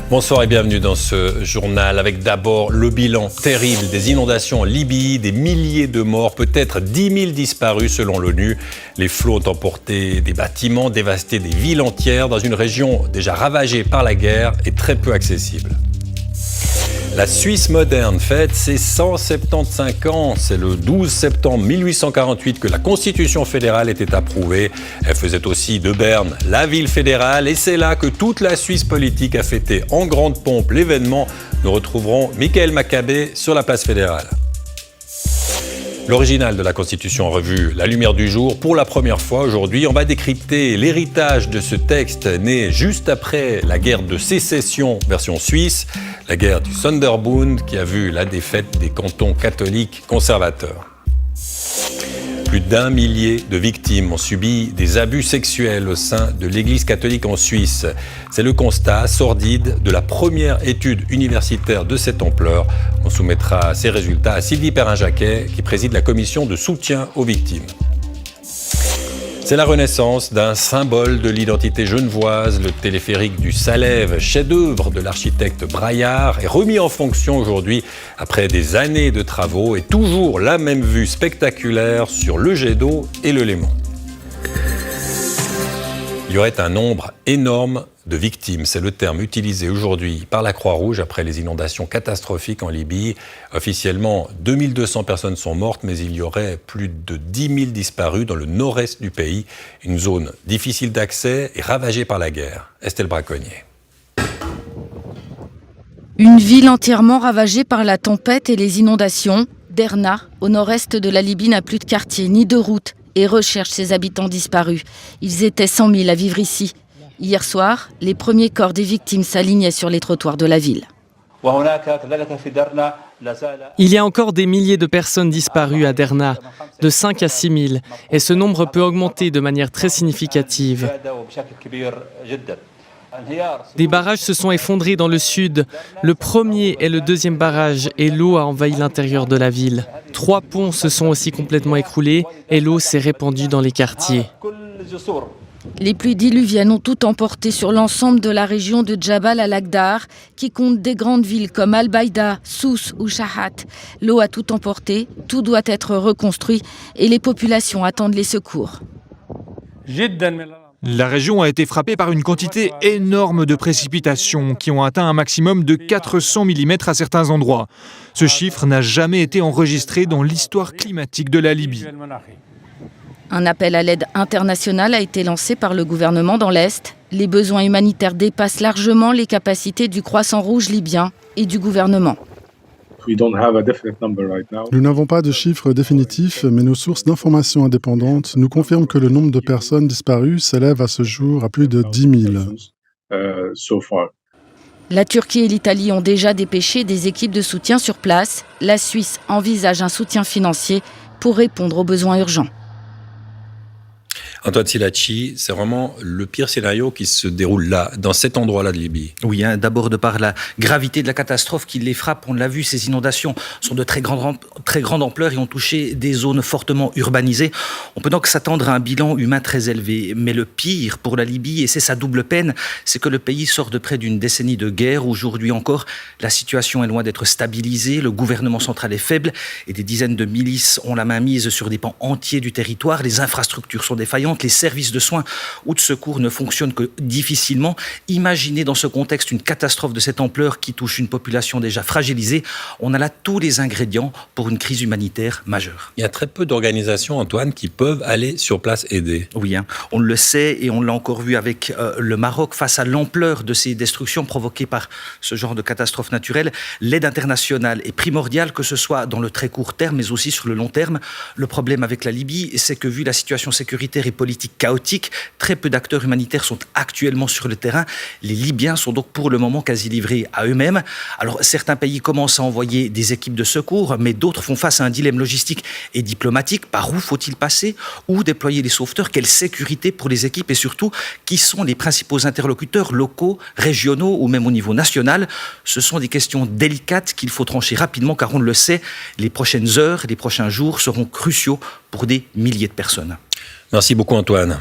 Bonsoir et bienvenue dans ce journal avec d'abord le bilan terrible des inondations en Libye, des milliers de morts, peut-être 10 000 disparus selon l'ONU. Les flots ont emporté des bâtiments, dévasté des villes entières dans une région déjà ravagée par la guerre et très peu accessible. La Suisse moderne fête ses 175 ans. C'est le 12 septembre 1848 que la Constitution fédérale était approuvée. Elle faisait aussi de Berne la ville fédérale et c'est là que toute la Suisse politique a fêté en grande pompe l'événement. Nous retrouverons Michael Maccabée sur la place fédérale. L'original de la Constitution a revu la lumière du jour pour la première fois aujourd'hui. On va décrypter l'héritage de ce texte né juste après la guerre de sécession version suisse, la guerre du Sonderbund qui a vu la défaite des cantons catholiques conservateurs. Plus d'1 millier de victimes ont subi des abus sexuels au sein de l'Église catholique en Suisse. C'est le constat sordide de la première étude universitaire de cette ampleur. On soumettra ces résultats à Sylvie Perrin-Jacquet, qui préside la commission de soutien aux victimes. C'est la renaissance d'un symbole de l'identité genevoise. Le téléphérique du Salève, chef-d'œuvre de l'architecte Braillard, est remis en fonction aujourd'hui après des années de travaux et toujours la même vue spectaculaire sur le jet d'eau et le Léman. Il y aurait un nombre énorme de victimes. C'est le terme utilisé aujourd'hui par la Croix-Rouge après les inondations catastrophiques en Libye. Officiellement, 2200 personnes sont mortes, mais il y aurait plus de 10 000 disparus dans le nord-est du pays. Une zone difficile d'accès et ravagée par la guerre. Estelle Braconnier. Une ville entièrement ravagée par la tempête et les inondations. Derna, au nord-est de la Libye, n'a plus de quartier ni de route et recherche ses habitants disparus. Ils étaient 100 000 à vivre ici. Hier soir, les premiers corps des victimes s'alignaient sur les trottoirs de la ville. Il y a encore des milliers de personnes disparues à Derna, de 5 à 6 000, et ce nombre peut augmenter de manière très significative. Des barrages se sont effondrés dans le sud. Le premier et le deuxième barrage et l'eau a envahi l'intérieur de la ville. 3 ponts se sont aussi complètement écroulés et l'eau s'est répandue dans les quartiers. Les pluies diluviennes ont tout emporté sur l'ensemble de la région de Djabal al-Aghdar, qui compte des grandes villes comme Al-Baïda, Sousse ou Shahat. L'eau a tout emporté, tout doit être reconstruit et les populations attendent les secours. La région a été frappée par une quantité énorme de précipitations qui ont atteint un maximum de 400 mm à certains endroits. Ce chiffre n'a jamais été enregistré dans l'histoire climatique de la Libye. Un appel à l'aide internationale a été lancé par le gouvernement dans l'Est. Les besoins humanitaires dépassent largement les capacités du Croissant-Rouge libyen et du gouvernement. Nous n'avons pas de chiffres définitifs, mais nos sources d'informations indépendantes nous confirment que le nombre de personnes disparues s'élève à ce jour à plus de 10 000. La Turquie et l'Italie ont déjà dépêché des équipes de soutien sur place. La Suisse envisage un soutien financier pour répondre aux besoins urgents. Antoine Silacci, c'est vraiment le pire scénario qui se déroule là, dans cet endroit-là de Libye. Oui, d'abord de par la gravité de la catastrophe qui les frappe. On l'a vu, ces inondations sont de très grande ampleur et ont touché des zones fortement urbanisées. On peut donc s'attendre à un bilan humain très élevé. Mais le pire pour la Libye, et c'est sa double peine, c'est que le pays sort de près d'une décennie de guerre. Aujourd'hui encore, la situation est loin d'être stabilisée. Le gouvernement central est faible et des dizaines de milices ont la main mise sur des pans entiers du territoire. Les infrastructures sont défaillantes. Les services de soins ou de secours ne fonctionnent que difficilement. Imaginez dans ce contexte une catastrophe de cette ampleur qui touche une population déjà fragilisée. On a là tous les ingrédients pour une crise humanitaire majeure. Il y a très peu d'organisations, Antoine, qui peuvent aller sur place aider. Oui, on le sait et on l'a encore vu avec le Maroc. Face à l'ampleur de ces destructions provoquées par ce genre de catastrophe naturelle, l'aide internationale est primordiale, que ce soit dans le très court terme mais aussi sur le long terme. Le problème avec la Libye, c'est que vu la situation sécuritaire et politique chaotique. Très peu d'acteurs humanitaires sont actuellement sur le terrain. Les Libyens sont donc pour le moment quasi livrés à eux-mêmes. Alors certains pays commencent à envoyer des équipes de secours, mais d'autres font face à un dilemme logistique et diplomatique. Par où faut-il passer? Où déployer les sauveteurs? Quelle sécurité pour les équipes? Et surtout, qui sont les principaux interlocuteurs locaux, régionaux ou même au niveau national? Ce sont des questions délicates qu'il faut trancher rapidement, car on le sait, les prochaines heures, les prochains jours seront cruciaux pour des milliers de personnes. Merci beaucoup Antoine.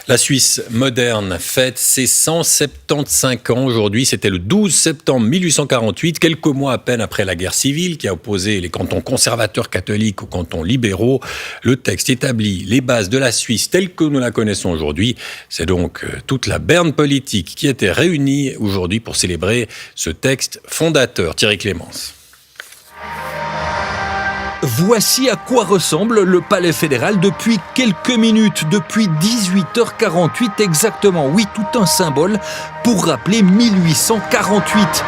La Suisse moderne fête ses 175 ans aujourd'hui. C'était le 12 septembre 1848, quelques mois à peine après la guerre civile qui a opposé les cantons conservateurs catholiques aux cantons libéraux. Le texte établit les bases de la Suisse telle que nous la connaissons aujourd'hui. C'est donc toute la berne politique qui était réunie aujourd'hui pour célébrer ce texte fondateur. Thierry Clémence. Voici à quoi ressemble le palais fédéral depuis quelques minutes, depuis 18h48 exactement. Oui, tout un symbole pour rappeler 1848.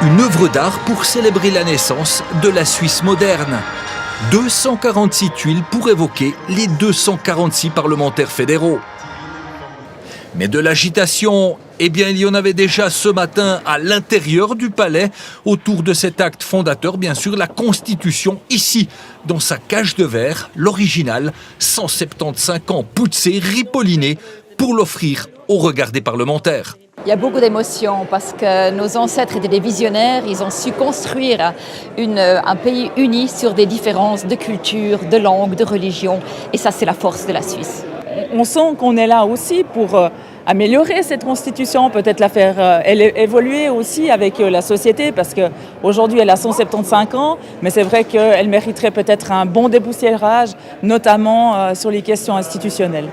Une œuvre d'art pour célébrer la naissance de la Suisse moderne. 246 tuiles pour évoquer les 246 parlementaires fédéraux. Mais de l'agitation, eh bien, il y en avait déjà ce matin à l'intérieur du palais, autour de cet acte fondateur, bien sûr, la Constitution, ici, dans sa cage de verre, l'original, 175 ans, poussé, ripolliné, pour l'offrir au regard des parlementaires. Il y a beaucoup d'émotions parce que nos ancêtres étaient des visionnaires, ils ont su construire un pays uni sur des différences de culture, de langue, de religion, et ça c'est la force de la Suisse. On sent qu'on est là aussi pour améliorer cette constitution, peut-être la faire évoluer aussi avec la société, parce qu'aujourd'hui elle a 175 ans, mais c'est vrai qu'elle mériterait peut-être un bon dépoussiérage, notamment sur les questions institutionnelles.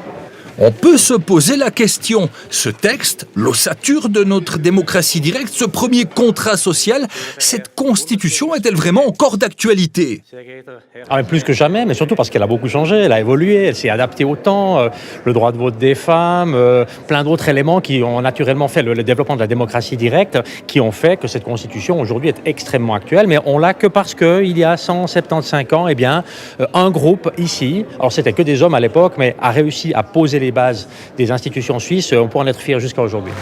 On peut se poser la question, ce texte, l'ossature de notre démocratie directe, ce premier contrat social, cette constitution est-elle vraiment encore d'actualité ? Plus que jamais, mais surtout parce qu'elle a beaucoup changé, elle a évolué, elle s'est adaptée au temps, le droit de vote des femmes, plein d'autres éléments qui ont naturellement fait le développement de la démocratie directe, qui ont fait que cette constitution aujourd'hui est extrêmement actuelle, mais on l'a que parce qu'il y a 175 ans, eh bien, un groupe ici, alors c'était que des hommes à l'époque, mais a réussi à poser les bases des institutions suisses, on peut en être fier jusqu'à aujourd'hui.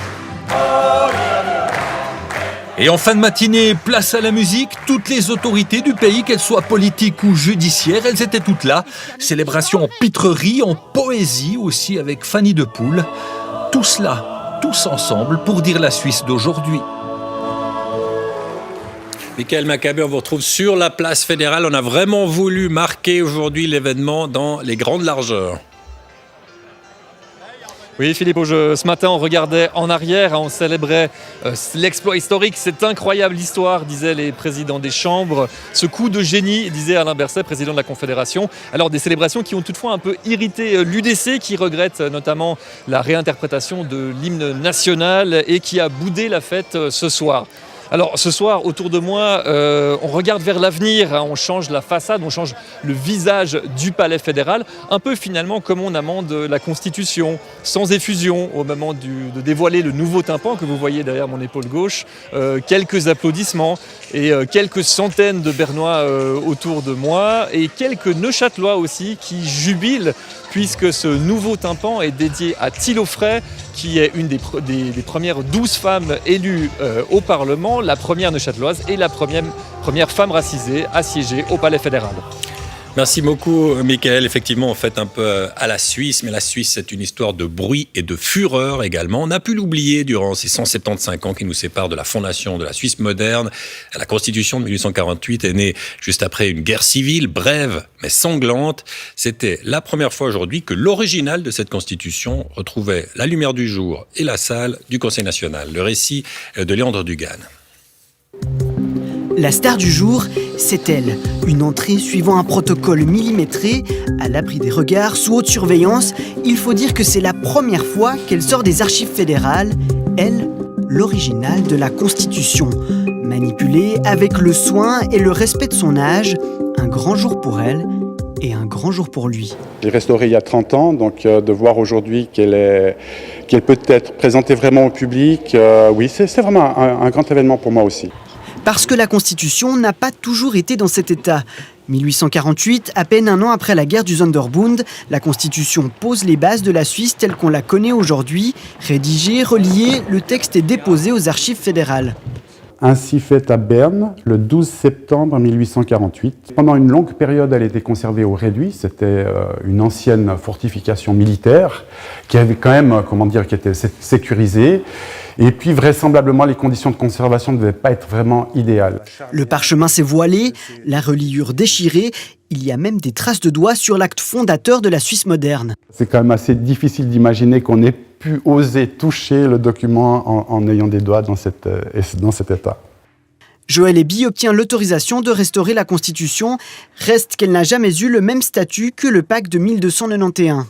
Et en fin de matinée, place à la musique, toutes les autorités du pays, qu'elles soient politiques ou judiciaires, elles étaient toutes là. Célébration en pitrerie, en poésie aussi avec Fanny de Poule. Tous là, tous ensemble pour dire la Suisse d'aujourd'hui. Michael Maccabé, on vous retrouve sur la place fédérale. On a vraiment voulu marquer aujourd'hui l'événement dans les grandes largeurs. Oui, Philippe, ce matin, on regardait en arrière, on célébrait l'exploit historique, cette incroyable histoire, disaient les présidents des chambres. Ce coup de génie, disait Alain Berset, président de la Confédération. Alors, des célébrations qui ont toutefois un peu irrité l'UDC, qui regrette notamment la réinterprétation de l'hymne national et qui a boudé la fête ce soir. Alors ce soir, autour de moi, on regarde vers l'avenir, on change la façade, on change le visage du palais fédéral, un peu finalement comme on amende la Constitution, sans effusion, au moment de dévoiler le nouveau tympan que vous voyez derrière mon épaule gauche. Quelques applaudissements et quelques centaines de Bernois autour de moi et quelques Neuchâtelois aussi qui jubilent puisque ce nouveau tympan est dédié à Thilo Frey, qui est une des premières 12 femmes élues au Parlement, la première neuchâteloise et la première femme racisée à siéger au Palais fédéral. Merci beaucoup, Michael. Effectivement, on fête un peu à la Suisse, mais la Suisse, c'est une histoire de bruit et de fureur également. On a pu l'oublier durant ces 175 ans qui nous séparent de la fondation de la Suisse moderne. La Constitution de 1848 est née juste après une guerre civile, brève mais sanglante. C'était la première fois aujourd'hui que l'original de cette Constitution retrouvait la lumière du jour et la salle du Conseil national. Le récit de Léandre Dugan. La star du jour, c'est elle. Une entrée suivant un protocole millimétré, à l'abri des regards, sous haute surveillance. Il faut dire que c'est la première fois qu'elle sort des archives fédérales. Elle, l'original de la Constitution. Manipulée avec le soin et le respect de son âge. Un grand jour pour elle et un grand jour pour lui. J'ai restauré il y a 30 ans, donc de voir aujourd'hui qu'elle peut être présentée vraiment au public, oui, c'est vraiment un grand événement pour moi aussi. Parce que la Constitution n'a pas toujours été dans cet état. 1848, à peine un an après la guerre du Sonderbund, la Constitution pose les bases de la Suisse telle qu'on la connaît aujourd'hui. Rédigé, relié, le texte est déposé aux archives fédérales. Ainsi faite à Berne, le 12 septembre 1848. Pendant une longue période, elle était conservée au réduit. C'était une ancienne fortification militaire qui avait quand même, qui était sécurisée. Et puis, vraisemblablement, les conditions de conservation ne devaient pas être vraiment idéales. Le parchemin s'est voilé, la reliure déchirée. Il y a même des traces de doigts sur l'acte fondateur de la Suisse moderne. C'est quand même assez difficile d'imaginer qu'on ait pu oser toucher le document en ayant des doigts dans cet état. Joël Eby obtient l'autorisation de restaurer la Constitution. Reste qu'elle n'a jamais eu le même statut que le pacte de 1291.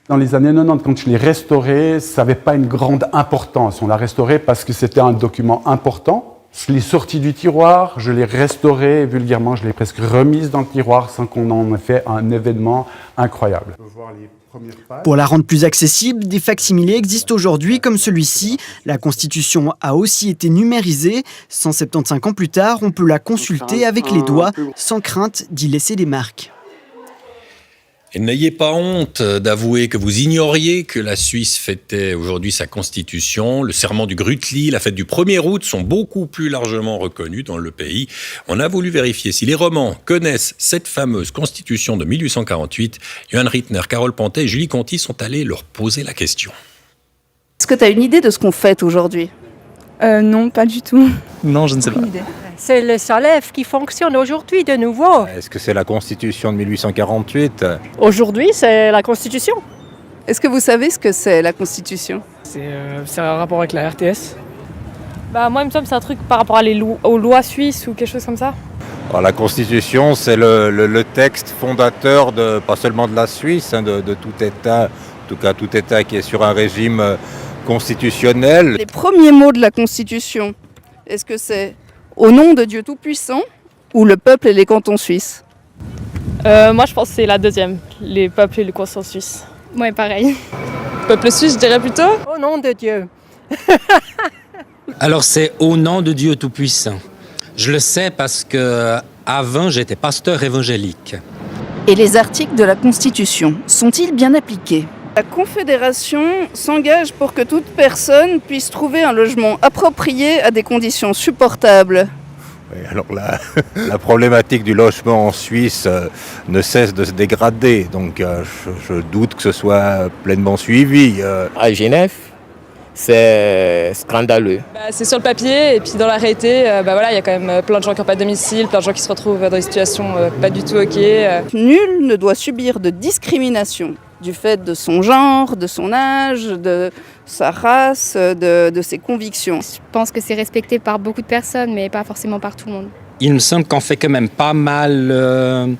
Dans les années 90, quand je l'ai restauré, ça n'avait pas une grande importance. On l'a restauré parce que c'était un document important. Je l'ai sorti du tiroir, je l'ai restauré, et vulgairement, je l'ai presque remise dans le tiroir sans qu'on en ait fait un événement incroyable. Pour la rendre plus accessible, des facsimilés existent aujourd'hui comme celui-ci. La Constitution a aussi été numérisée. 175 ans plus tard, on peut la consulter avec les doigts, sans crainte d'y laisser des marques. Et n'ayez pas honte d'avouer que vous ignoriez que la Suisse fêtait aujourd'hui sa constitution. Le serment du Grütli, la fête du 1er août sont beaucoup plus largement reconnus dans le pays. On a voulu vérifier si les Romans connaissent cette fameuse constitution de 1848. Johan Rittner, Carole Pantet et Julie Conti sont allés leur poser la question. Est-ce que tu as une idée de ce qu'on fête aujourd'hui ? Non, pas du tout. Non, je ne sais pas. C'est le SALEF qui fonctionne aujourd'hui de nouveau. Est-ce que c'est la Constitution de 1848 ? Aujourd'hui, c'est la Constitution. Est-ce que vous savez ce que c'est la Constitution ? C'est un rapport avec la RTS. Moi, il me semble que c'est un truc par rapport aux lois suisses ou quelque chose comme ça. Alors, la Constitution, c'est le texte fondateur pas seulement de la Suisse, de tout État, en tout cas tout État qui est sur un régime constitutionnel. Les premiers mots de la Constitution, est-ce que c'est « Au nom de Dieu Tout-Puissant » ou « Le peuple et les cantons suisses » Moi, je pense que c'est la deuxième, les peuples et les cantons suisses. Ouais, pareil. Peuple suisse, je dirais plutôt. Au nom de Dieu. Alors, c'est « Au nom de Dieu Tout-Puissant ». Je le sais parce que avant, j'étais pasteur évangélique. Et les articles de la Constitution sont-ils bien appliqués ? La Confédération s'engage pour que toute personne puisse trouver un logement approprié à des conditions supportables. Oui, alors la problématique du logement en Suisse ne cesse de se dégrader, donc je doute que ce soit pleinement suivi. À Genève, c'est scandaleux. C'est sur le papier et puis dans la réalité, il y a quand même plein de gens qui n'ont pas de domicile, plein de gens qui se retrouvent dans des situations pas du tout OK. Nul ne doit subir de discrimination du fait de son genre, de son âge, de sa race, de ses convictions. Je pense que c'est respecté par beaucoup de personnes, mais pas forcément par tout le monde. Il me semble qu'on fait quand même pas mal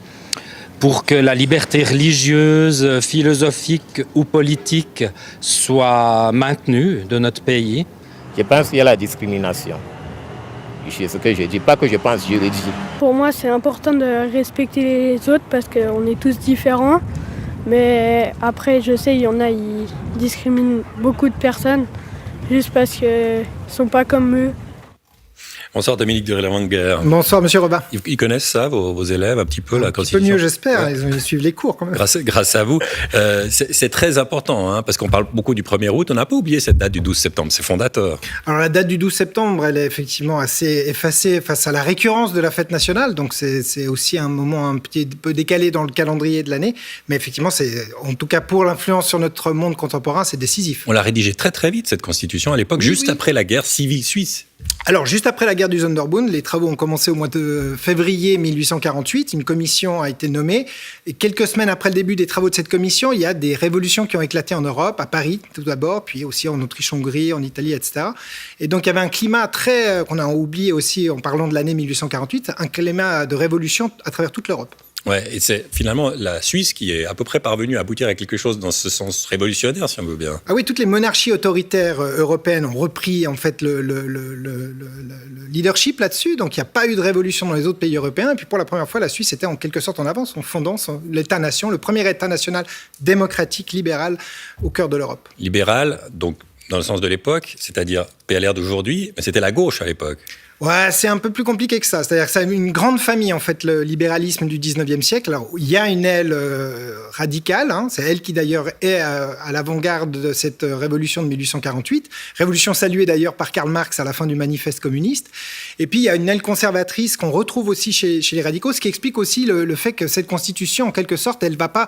pour que la liberté religieuse, philosophique ou politique soit maintenue de notre pays. Je pense qu'il y a la discrimination. C'est ce que je dis, pas que je pense, je le dis. Pour moi, c'est important de respecter les autres parce qu'on est tous différents. Mais après, je sais, il y en a, ils discriminent beaucoup de personnes juste parce qu'ils ne sont pas comme eux. Bonsoir Dominique de Relevanger. Bonsoir Monsieur Robin. Ils connaissent ça, vos élèves, un petit peu la Constitution. Un peu mieux, j'espère. Ouais. Ils suivent les cours quand même. Grâce à vous. C'est très important, parce qu'on parle beaucoup du 1er août. On n'a pas oublié cette date du 12 septembre. C'est fondateur. Alors la date du 12 septembre, elle est effectivement assez effacée face à la récurrence de la fête nationale. Donc c'est aussi un moment un petit peu décalé dans le calendrier de l'année. Mais effectivement, en tout cas pour l'influence sur notre monde contemporain, c'est décisif. On l'a rédigée très très vite, cette Constitution, à l'époque, juste après la guerre civile suisse. Alors, juste après la guerre du Sonderbund, les travaux ont commencé au mois de février 1848. Une commission a été nommée. Et quelques semaines après le début des travaux de cette commission, il y a des révolutions qui ont éclaté en Europe, à Paris tout d'abord, puis aussi en Autriche-Hongrie, en Italie, etc. Et donc, il y avait un climat qu'on a oublié aussi en parlant de l'année 1848, un climat de révolution à travers toute l'Europe. Ouais, et c'est finalement la Suisse qui est à peu près parvenue à aboutir à quelque chose dans ce sens révolutionnaire, si on veut bien. Ah oui, toutes les monarchies autoritaires européennes ont repris en fait le leadership là-dessus. Donc il n'y a pas eu de révolution dans les autres pays européens. Et puis pour la première fois, la Suisse était en quelque sorte en avance en fondant l'État-nation, le premier État national démocratique, libéral au cœur de l'Europe. Libéral, donc dans le sens de l'époque, c'est-à-dire PLR d'aujourd'hui, mais c'était la gauche à l'époque. Ouais, c'est un peu plus compliqué que ça. C'est-à-dire que c'est une grande famille, en fait, le libéralisme du 19e siècle. Alors, il y a une aile radicale, hein. C'est elle qui, d'ailleurs, est à l'avant-garde de cette révolution de 1848. Révolution saluée, d'ailleurs, par Karl Marx à la fin du manifeste communiste. Et puis, il y a une aile conservatrice qu'on retrouve aussi chez les radicaux, ce qui explique aussi le fait que cette constitution, en quelque sorte, elle ne va pas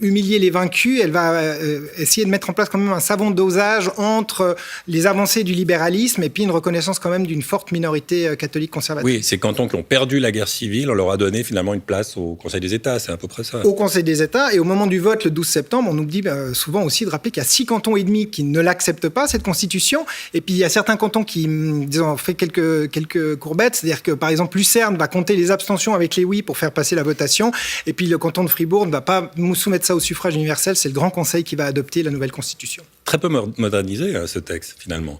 humilier les vaincus, elle va essayer de mettre en place quand même un savant dosage entre les avancées du libéralisme et puis une reconnaissance quand même d'une forte minorité catholique conservatrice. Oui, ces cantons qui ont perdu la guerre civile, on leur a donné finalement une place au Conseil des États, c'est à peu près ça. Au Conseil des États, et au moment du vote, le 12 septembre, on oublie souvent aussi de rappeler qu'il y a 6 cantons et demi qui ne l'acceptent pas, cette constitution, et puis il y a certains cantons qui, disons, ont fait quelques courbettes, c'est-à-dire que par exemple Lucerne va compter les abstentions avec les oui pour faire passer la votation, et puis le canton de Fribourg ne va pas soumettre ça au suffrage universel, c'est le Grand Conseil qui va adopter la nouvelle constitution. Très peu modernisé, ce texte, finalement.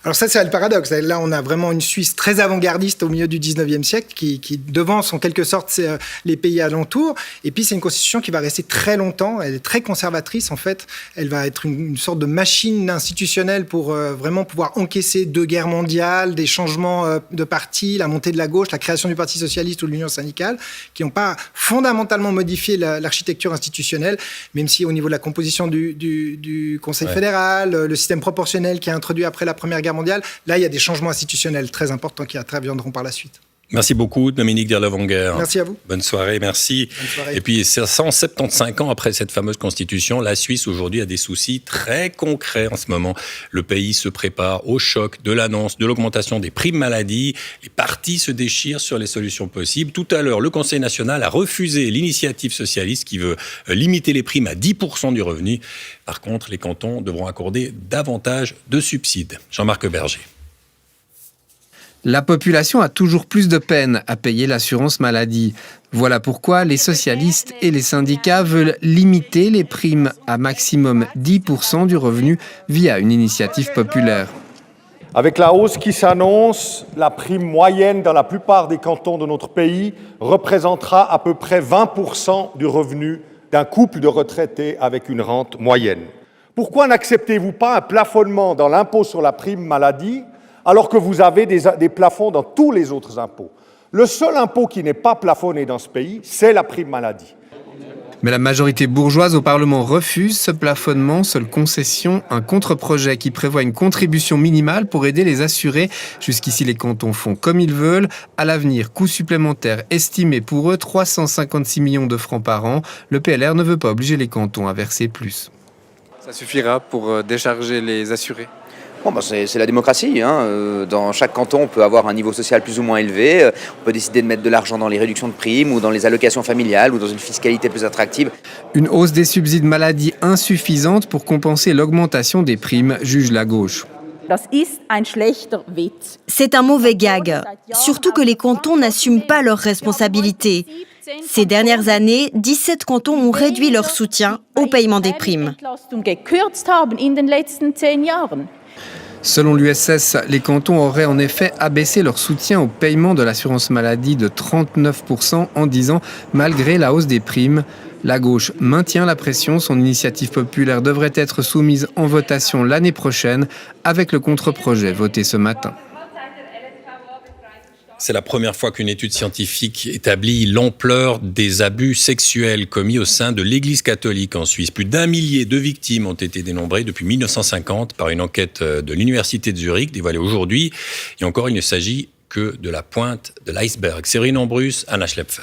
Alors ça, c'est le paradoxe. Là, on a vraiment une Suisse très avant-gardiste au milieu du 19e siècle qui devance en quelque sorte les pays alentours. Et puis, c'est une constitution qui va rester très longtemps. Elle est très conservatrice, en fait. Elle va être une sorte de machine institutionnelle pour vraiment pouvoir encaisser 2 guerres mondiales, des changements de parti, la montée de la gauche, la création du Parti socialiste ou de l'Union syndicale, qui n'ont pas fondamentalement modifié l'architecture institutionnelle, même si au niveau de la composition du Conseil fédéral, le système proportionnel qui est introduit après la Première Guerre mondiale, là, il y a des changements institutionnels très importants qui interviendront par la suite. Merci beaucoup, Dominique Dirlewanger. Merci à vous. Bonne soirée, merci. Bonne soirée. Et puis, 175 ans après cette fameuse constitution, la Suisse aujourd'hui a des soucis très concrets en ce moment. Le pays se prépare au choc de l'annonce de l'augmentation des primes maladie. Les partis se déchirent sur les solutions possibles. Tout à l'heure, le Conseil national a refusé l'initiative socialiste qui veut limiter les primes à 10% du revenu. Par contre, les cantons devront accorder davantage de subsides. Jean-Marc Berger. La population a toujours plus de peine à payer l'assurance maladie. Voilà pourquoi les socialistes et les syndicats veulent limiter les primes à maximum 10% du revenu via une initiative populaire. Avec la hausse qui s'annonce, la prime moyenne dans la plupart des cantons de notre pays représentera à peu près 20% du revenu d'un couple de retraités avec une rente moyenne. Pourquoi n'acceptez-vous pas un plafonnement dans l'impôt sur la prime maladie alors que vous avez des plafonds dans tous les autres impôts? Le seul impôt qui n'est pas plafonné dans ce pays, c'est la prime maladie. Mais la majorité bourgeoise au Parlement refuse ce plafonnement, seule concession, un contre-projet qui prévoit une contribution minimale pour aider les assurés. Jusqu'ici, les cantons font comme ils veulent. À l'avenir, coût supplémentaire estimé pour eux 356 millions de francs par an. Le PLR ne veut pas obliger les cantons à verser plus. Ça suffira pour décharger les assurés? Bon, c'est la démocratie. Dans chaque canton, on peut avoir un niveau social plus ou moins élevé. On peut décider de mettre de l'argent dans les réductions de primes ou dans les allocations familiales ou dans une fiscalité plus attractive. Une hausse des subsides maladie insuffisante pour compenser l'augmentation des primes, juge la gauche. C'est un mauvais gag, surtout que les cantons n'assument pas leurs responsabilités. Ces dernières années, 17 cantons ont réduit leur soutien au paiement des primes. Selon l'USS, les cantons auraient en effet abaissé leur soutien au paiement de l'assurance maladie de 39% en 10 ans, malgré la hausse des primes. La gauche maintient la pression. Son initiative populaire devrait être soumise en votation l'année prochaine, avec le contre-projet voté ce matin. C'est la première fois qu'une étude scientifique établit l'ampleur des abus sexuels commis au sein de l'Église catholique en Suisse. Plus d'1 millier de victimes ont été dénombrées depuis 1950 par une enquête de l'Université de Zurich dévoilée aujourd'hui. Et encore, il ne s'agit que de la pointe de l'iceberg. Cyrine Ambrus, Anna Schlepfer.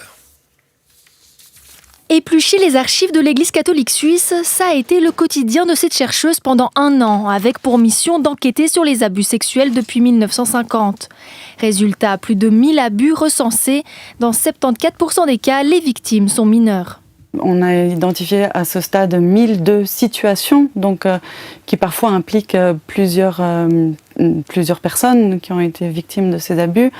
Éplucher les archives de l'Église catholique suisse, ça a été le quotidien de cette chercheuse pendant 1 an, avec pour mission d'enquêter sur les abus sexuels depuis 1950. Résultat, plus de 1000 abus recensés. Dans 74% des cas, les victimes sont mineures. On a identifié à ce stade 1002 situations, donc, qui parfois impliquent plusieurs personnes qui ont été victimes de ces abus.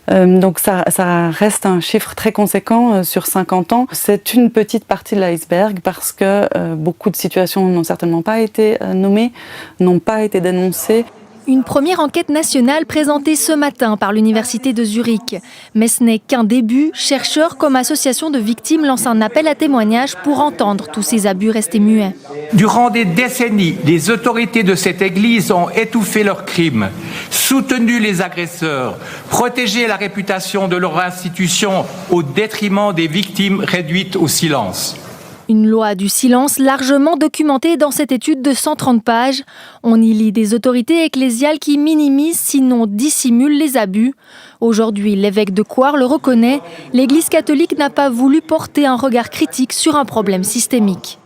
Donc ça reste un chiffre très conséquent sur 50 ans. C'est une petite partie de l'iceberg parce que beaucoup de situations n'ont certainement pas été nommées, n'ont pas été dénoncées. Une première enquête nationale présentée ce matin par l'Université de Zurich. Mais ce n'est qu'un début. Chercheurs comme association de victimes lancent un appel à témoignages pour entendre tous ces abus restés muets. Durant des décennies, les autorités de cette Église ont étouffé leurs crimes, soutenu les agresseurs, protégé la réputation de leur institution au détriment des victimes réduites au silence. Une loi du silence largement documentée dans cette étude de 130 pages. On y lit des autorités ecclésiales qui minimisent, sinon dissimulent les abus. Aujourd'hui, l'évêque de Coire le reconnaît, l'Église catholique n'a pas voulu porter un regard critique sur un problème systémique.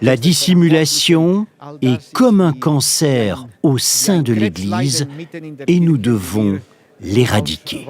La dissimulation est comme un cancer au sein de l'Église et nous devons l'éradiquer.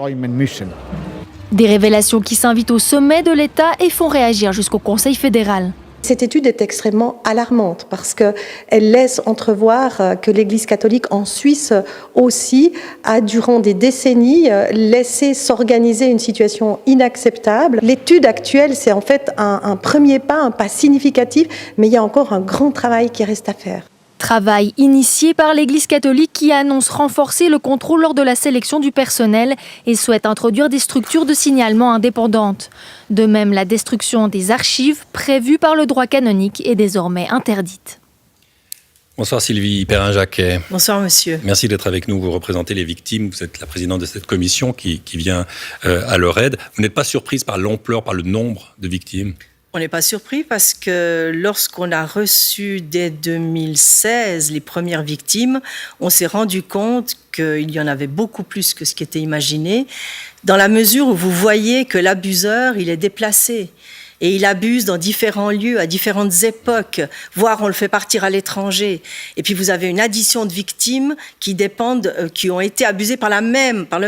Des révélations qui s'invitent au sommet de l'État et font réagir jusqu'au Conseil fédéral. Cette étude est extrêmement alarmante parce qu'elle laisse entrevoir que l'Église catholique en Suisse aussi a, durant des décennies, laissé s'organiser une situation inacceptable. L'étude actuelle, c'est en fait un premier pas, un pas significatif, mais il y a encore un grand travail qui reste à faire. Travail initié par l'Église catholique qui annonce renforcer le contrôle lors de la sélection du personnel et souhaite introduire des structures de signalement indépendantes. De même, la destruction des archives prévues par le droit canonique est désormais interdite. Bonsoir Sylvie Perrin-Jacquet. Bonsoir monsieur. Merci d'être avec nous. Vous représentez les victimes. Vous êtes la présidente de cette commission qui vient à leur aide. Vous n'êtes pas surprise par l'ampleur, par le nombre de victimes ? On n'est pas surpris parce que lorsqu'on a reçu dès 2016 les premières victimes, on s'est rendu compte qu'il y en avait beaucoup plus que ce qui était imaginé, dans la mesure où vous voyez que l'abuseur, il est déplacé. Et il abuse dans différents lieux, à différentes époques, voire on le fait partir à l'étranger. Et puis vous avez une addition de victimes qui ont été abusées par le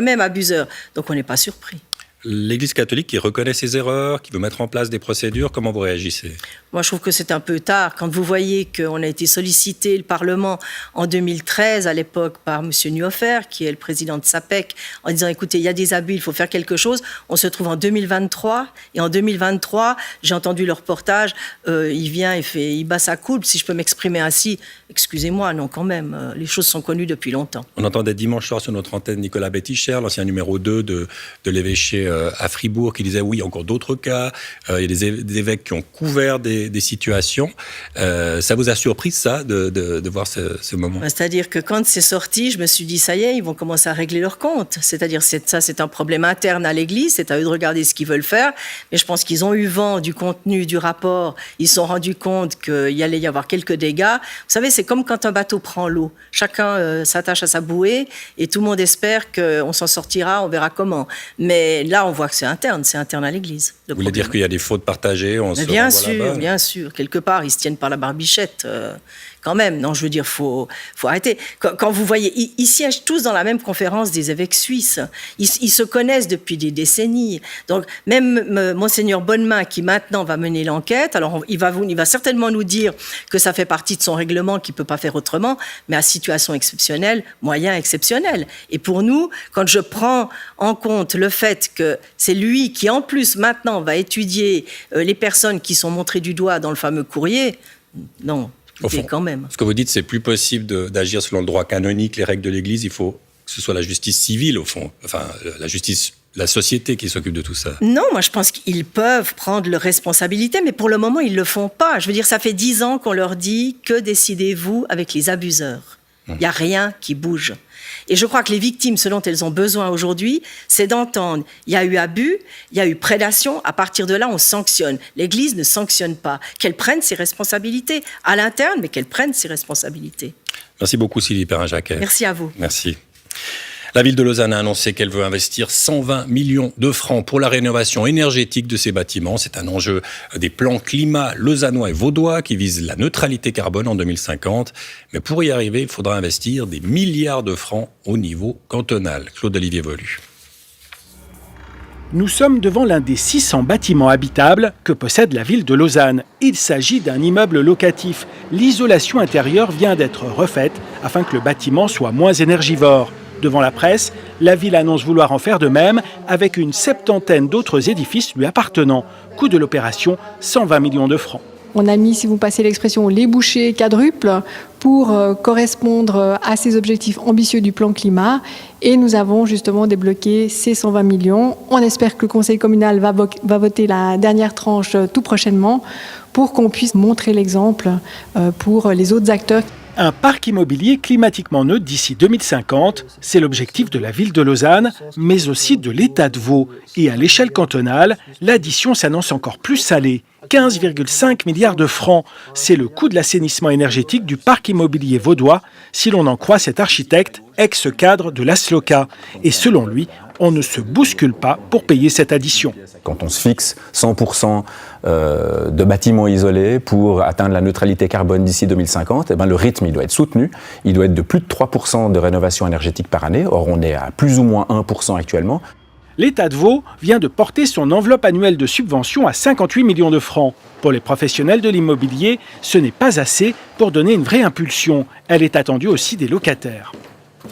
même abuseur. Donc on n'est pas surpris. L'Église catholique qui reconnaît ses erreurs, qui veut mettre en place des procédures, comment vous réagissez ? Moi, je trouve que c'est un peu tard. Quand vous voyez qu'on a été sollicité, le Parlement, en 2013, à l'époque, par M. Nuhofer, qui est le président de SAPEC, en disant, écoutez, il y a des abus, il faut faire quelque chose. On se trouve en 2023. Et en 2023, j'ai entendu le reportage, il vient et il bat sa coulpe, si je peux m'exprimer ainsi. Excusez-moi, non, quand même, les choses sont connues depuis longtemps. On entendait dimanche soir sur notre antenne Nicolas Betticher, l'ancien numéro 2 de l'évêché à Fribourg, qui disait oui, encore d'autres cas, il y a des évêques qui ont couvert des situations. Ça vous a surpris, ça, de voir ce moment ? C'est-à-dire que quand c'est sorti, je me suis dit, ça y est, ils vont commencer à régler leur compte. C'est-à-dire c'est un problème interne à l'Église, c'est à eux de regarder ce qu'ils veulent faire, mais je pense qu'ils ont eu vent du contenu du rapport, ils se sont rendus compte qu'il allait y avoir quelques dégâts. Vous savez, c'est comme quand un bateau prend l'eau. Chacun s'attache à sa bouée et tout le monde espère qu'on s'en sortira, on verra comment. Mais là, on voit que c'est interne à l'Église. Vous voulez dire qu'il y a des fautes partagées, bien sûr, quelque part, ils se tiennent par la barbichette. Quand même, non, je veux dire, faut arrêter. Quand vous voyez, ils siègent tous dans la même conférence des évêques suisses. Ils se connaissent depuis des décennies. Donc, même Monseigneur Bonnemain, qui maintenant va mener l'enquête, alors il va certainement nous dire que ça fait partie de son règlement, qu'il ne peut pas faire autrement, mais à situation exceptionnelle, moyen exceptionnel. Et pour nous, quand je prends en compte le fait que c'est lui qui, en plus, maintenant, va étudier les personnes qui sont montrées du doigt dans le fameux courrier, non. Au fond, quand même. Ce que vous dites, c'est plus possible d'agir selon le droit canonique, les règles de l'Église. Il faut que ce soit la justice civile, au fond. Enfin, la société qui s'occupe de tout ça. Non, moi, je pense qu'ils peuvent prendre leurs responsabilités, mais pour le moment, ils ne le font pas. Je veux dire, ça fait 10 ans qu'on leur dit que décidez-vous avec les abuseurs. Il n'y a rien qui bouge. Et je crois que les victimes, ce dont elles ont besoin aujourd'hui, c'est d'entendre, il y a eu abus, il y a eu prédation, à partir de là, on sanctionne. L'Église ne sanctionne pas. Qu'elle prenne ses responsabilités à l'interne, mais qu'elle prenne ses responsabilités. Merci beaucoup, Sylvie Perrin-Jacquet. Merci à vous. Merci. La ville de Lausanne a annoncé qu'elle veut investir 120 millions de francs pour la rénovation énergétique de ses bâtiments. C'est un enjeu des plans climat lausannois et vaudois qui visent la neutralité carbone en 2050. Mais pour y arriver, il faudra investir des milliards de francs au niveau cantonal. Claude-Olivier Volu. Nous sommes devant l'un des 600 bâtiments habitables que possède la ville de Lausanne. Il s'agit d'un immeuble locatif. L'isolation intérieure vient d'être refaite afin que le bâtiment soit moins énergivore. Devant la presse, la ville annonce vouloir en faire de même avec une 70aine d'autres édifices lui appartenant. Coût de l'opération, 120 millions de francs. On a mis, si vous passez l'expression, les bouchées quadruples pour correspondre à ces objectifs ambitieux du plan climat. Et nous avons justement débloqué ces 120 millions. On espère que le Conseil communal va voter la dernière tranche tout prochainement pour qu'on puisse montrer l'exemple pour les autres acteurs. Un parc immobilier climatiquement neutre d'ici 2050, c'est l'objectif de la ville de Lausanne, mais aussi de l'État de Vaud. Et à l'échelle cantonale, l'addition s'annonce encore plus salée. 15,5 milliards de francs, c'est le coût de l'assainissement énergétique du parc immobilier vaudois, si l'on en croit cet architecte, ex-cadre de l'ASLOCA. Et selon lui, on ne se bouscule pas pour payer cette addition. Quand on se fixe 100% de bâtiments isolés pour atteindre la neutralité carbone d'ici 2050, eh ben le rythme il doit être soutenu. Il doit être de plus de 3% de rénovation énergétique par année. Or, on est à plus ou moins 1% actuellement. L'État de Vaud vient de porter son enveloppe annuelle de subvention à 58 millions de francs. Pour les professionnels de l'immobilier, ce n'est pas assez pour donner une vraie impulsion. Elle est attendue aussi des locataires.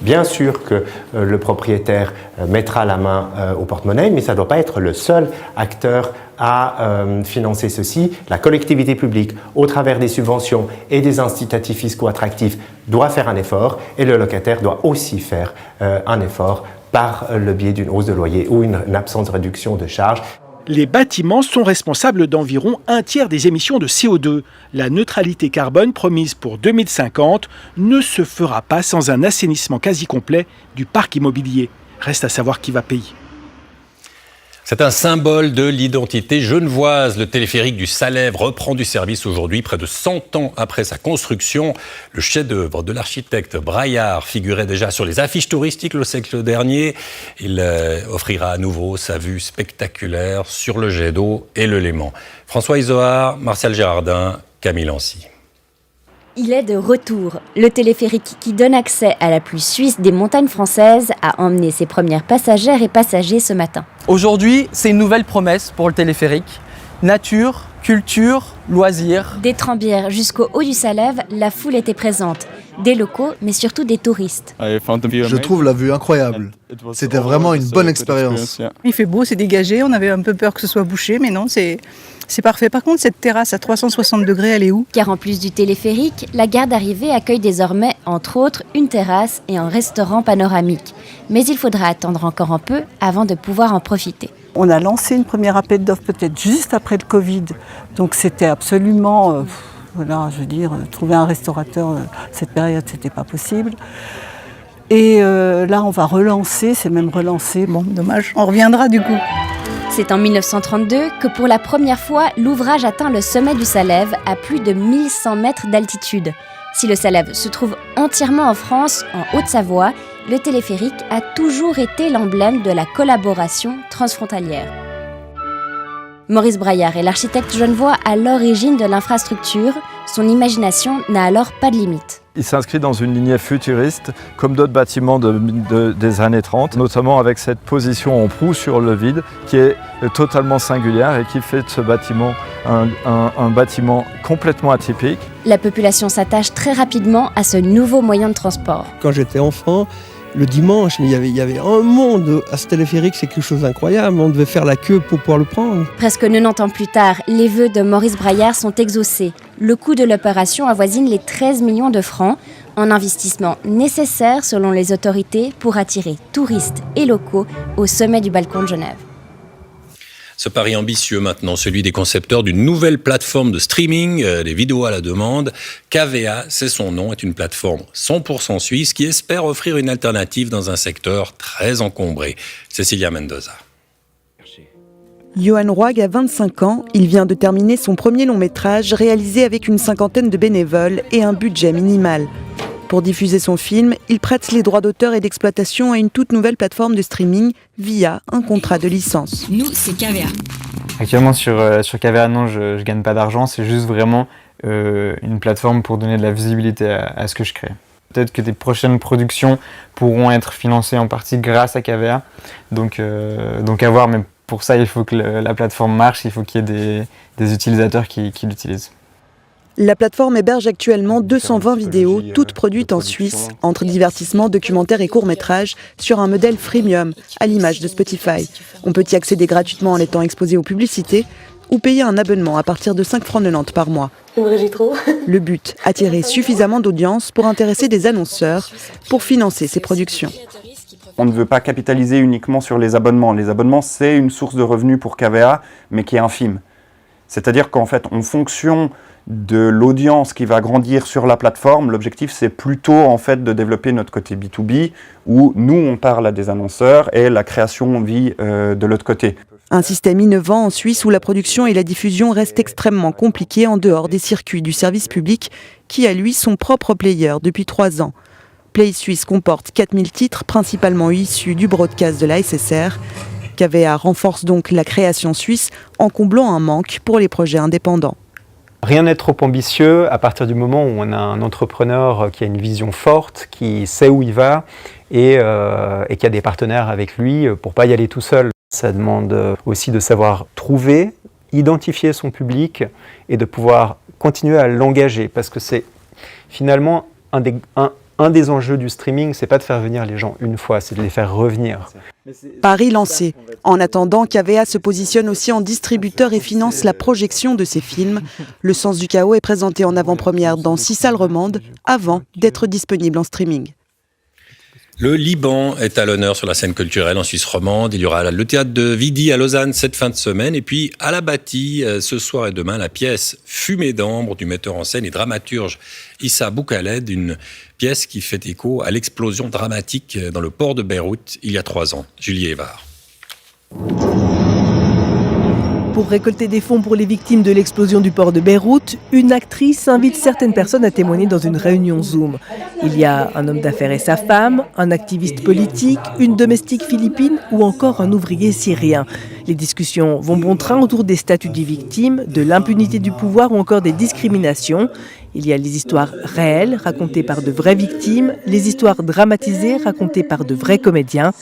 Bien sûr que le propriétaire mettra la main au porte-monnaie, mais ça ne doit pas être le seul acteur à financer ceci. La collectivité publique, au travers des subventions et des incitatifs fiscaux attractifs, doit faire un effort et le locataire doit aussi faire un effort par le biais d'une hausse de loyer ou une absence de réduction de charges. Les bâtiments sont responsables d'environ un tiers des émissions de CO2. La neutralité carbone promise pour 2050 ne se fera pas sans un assainissement quasi complet du parc immobilier. Reste à savoir qui va payer. C'est un symbole de l'identité genevoise. Le téléphérique du Salève reprend du service aujourd'hui, près de 100 ans après sa construction. Le chef-d'œuvre de l'architecte Braillard figurait déjà sur les affiches touristiques le siècle dernier. Il offrira à nouveau sa vue spectaculaire sur le jet d'eau et le Léman. François Isoard, Martial Gérardin, Camille Lancy. Il est de retour. Le téléphérique qui donne accès à la plus suisse des montagnes françaises a emmené ses premières passagères et passagers ce matin. Aujourd'hui, c'est une nouvelle promesse pour le téléphérique. Nature, culture, loisirs. Des Trembières jusqu'au haut du Salève, la foule était présente. Des locaux, mais surtout des touristes. Je trouve la vue incroyable. C'était vraiment une bonne expérience. Il fait beau, c'est dégagé. On avait un peu peur que ce soit bouché, mais non, c'est parfait. Par contre, cette terrasse à 360 degrés, elle est où? Car en plus du téléphérique, la gare d'arrivée accueille désormais, entre autres, une terrasse et un restaurant panoramique. Mais il faudra attendre encore un peu avant de pouvoir en profiter. On a lancé une première appel d'offres peut-être juste après le Covid. Donc c'était absolument... Voilà, je veux dire, trouver un restaurateur, cette période, c'était pas possible. Et là, on va relancer, c'est même relancé. Bon, dommage, on reviendra du coup. C'est en 1932 que pour la première fois, l'ouvrage atteint le sommet du Salève à plus de 1100 mètres d'altitude. Si le Salève se trouve entièrement en France, en Haute-Savoie, le téléphérique a toujours été l'emblème de la collaboration transfrontalière. Maurice Braillard est l'architecte genevois à l'origine de l'infrastructure. Son imagination n'a alors pas de limite. Il s'inscrit dans une lignée futuriste, comme d'autres bâtiments des années 30, notamment avec cette position en proue sur le vide, qui est totalement singulière et qui fait de ce bâtiment un bâtiment complètement atypique. La population s'attache très rapidement à ce nouveau moyen de transport. Quand j'étais enfant, le dimanche, il y avait un monde à ce téléphérique, c'est quelque chose d'incroyable. On devait faire la queue pour pouvoir le prendre. Presque 90 ans plus tard, les vœux de Maurice Braillard sont exaucés. Le coût de l'opération avoisine les 13 millions de francs, un investissement nécessaire selon les autorités pour attirer touristes et locaux au sommet du balcon de Genève. Ce pari ambitieux maintenant, celui des concepteurs d'une nouvelle plateforme de streaming des vidéos à la demande. KVA, c'est son nom, est une plateforme 100% suisse qui espère offrir une alternative dans un secteur très encombré. Cécilia Mendoza. Johan Roig a 25 ans, il vient de terminer son premier long métrage réalisé avec une cinquantaine de bénévoles et un budget minimal. Pour diffuser son film, il prête les droits d'auteur et d'exploitation à une toute nouvelle plateforme de streaming via un contrat de licence. Nous, c'est KVA. Actuellement, sur KVA, non, je ne gagne pas d'argent. C'est juste vraiment une plateforme pour donner de la visibilité à ce que je crée. Peut-être que des prochaines productions pourront être financées en partie grâce à KVA. Donc à voir, mais pour ça, il faut que la plateforme marche, il faut qu'il y ait des utilisateurs qui l'utilisent. La plateforme héberge actuellement 220 vidéos, toutes produites en Suisse, entre divertissements, documentaires et courts-métrages, sur un modèle freemium, à l'image de Spotify. On peut y accéder gratuitement en étant exposé aux publicités, ou payer un abonnement à partir de 5,90 francs par mois. J'ai trop. Le but, attirer suffisamment d'audience pour intéresser des annonceurs pour financer ces productions. On ne veut pas capitaliser uniquement sur les abonnements. Les abonnements, c'est une source de revenus pour KVA, mais qui est infime. C'est-à-dire qu'en fait, en fonction de l'audience qui va grandir sur la plateforme, l'objectif, c'est plutôt en fait de développer notre côté B2B, où nous, on parle à des annonceurs et la création vit de l'autre côté. Un système innovant en Suisse où la production et la diffusion restent extrêmement compliquées en dehors des circuits du service public, qui a lui son propre player depuis 3 ans. Play Suisse comporte 4000 titres, principalement issus du broadcast de la SSR. KVA renforce donc la création suisse en comblant un manque pour les projets indépendants. Rien n'est trop ambitieux à partir du moment où on a un entrepreneur qui a une vision forte, qui sait où il va et qui a des partenaires avec lui pour ne pas y aller tout seul. Ça demande aussi de savoir trouver, identifier son public et de pouvoir continuer à l'engager parce que c'est finalement un des enjeux du streaming, c'est pas de faire venir les gens une fois, c'est de les faire revenir. Pari lancé. En attendant, KVA se positionne aussi en distributeur et finance la projection de ses films. Le Sens du chaos est présenté en avant-première dans 6 salles romandes avant d'être disponible en streaming. Le Liban est à l'honneur sur la scène culturelle en Suisse romande. Il y aura le théâtre de Vidi à Lausanne cette fin de semaine. Et puis à la Bâtie, ce soir et demain, la pièce Fumée d'ambre du metteur en scène et dramaturge Issa Boukaled, une pièce qui fait écho à l'explosion dramatique dans le port de Beyrouth il y a 3 ans. Julie Évard. Pour récolter des fonds pour les victimes de l'explosion du port de Beyrouth, une actrice invite certaines personnes à témoigner dans une réunion Zoom. Il y a un homme d'affaires et sa femme, un activiste politique, une domestique philippine ou encore un ouvrier syrien. Les discussions vont bon train autour des statuts des victimes, de l'impunité du pouvoir ou encore des discriminations. Il y a les histoires réelles racontées par de vraies victimes, les histoires dramatisées racontées par de vrais comédiens.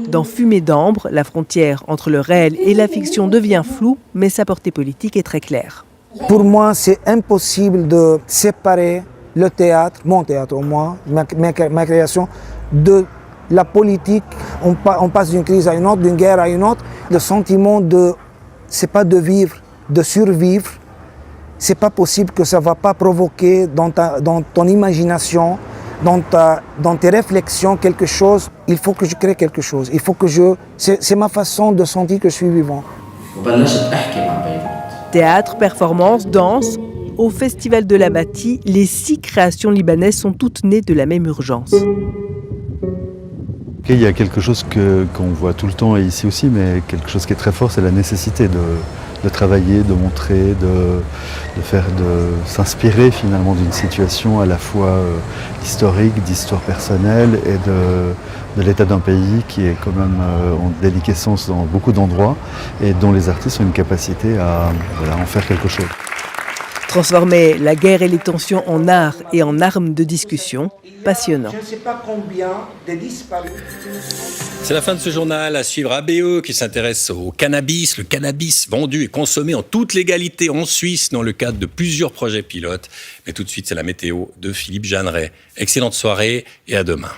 Dans Fumée d'ambre, la frontière entre le réel et la fiction devient floue, mais sa portée politique est très claire. Pour moi, c'est impossible de séparer le théâtre, mon théâtre au moins, ma création, de la politique. On passe d'une crise à une autre, d'une guerre à une autre. Le sentiment c'est pas de vivre, de survivre. C'est pas possible que ça va pas provoquer dans ton imagination, dans tes réflexions quelque chose. Il faut que je crée quelque chose. Il faut que c'est ma façon de sentir que je suis vivant. Théâtre, performance, danse. Au Festival de la Bâtie, les 6 créations libanaises sont toutes nées de la même urgence. Il y a quelque chose qu'on voit tout le temps et ici aussi, mais quelque chose qui est très fort, c'est la nécessité de travailler, de montrer, de s'inspirer finalement d'une situation à la fois historique, d'histoire personnelle et de l'état d'un pays qui est quand même en déliquescence dans beaucoup d'endroits et dont les artistes ont une capacité à en faire quelque chose. Transformer la guerre et les tensions en art et en arme de discussion, passionnant. Je ne sais pas combien de disparus. C'est la fin de ce journal. À suivre ABE qui s'intéresse au cannabis. Le cannabis vendu et consommé en toute légalité en Suisse dans le cadre de plusieurs projets pilotes. Mais tout de suite, c'est la météo de Philippe Jeanneret. Excellente soirée et à demain.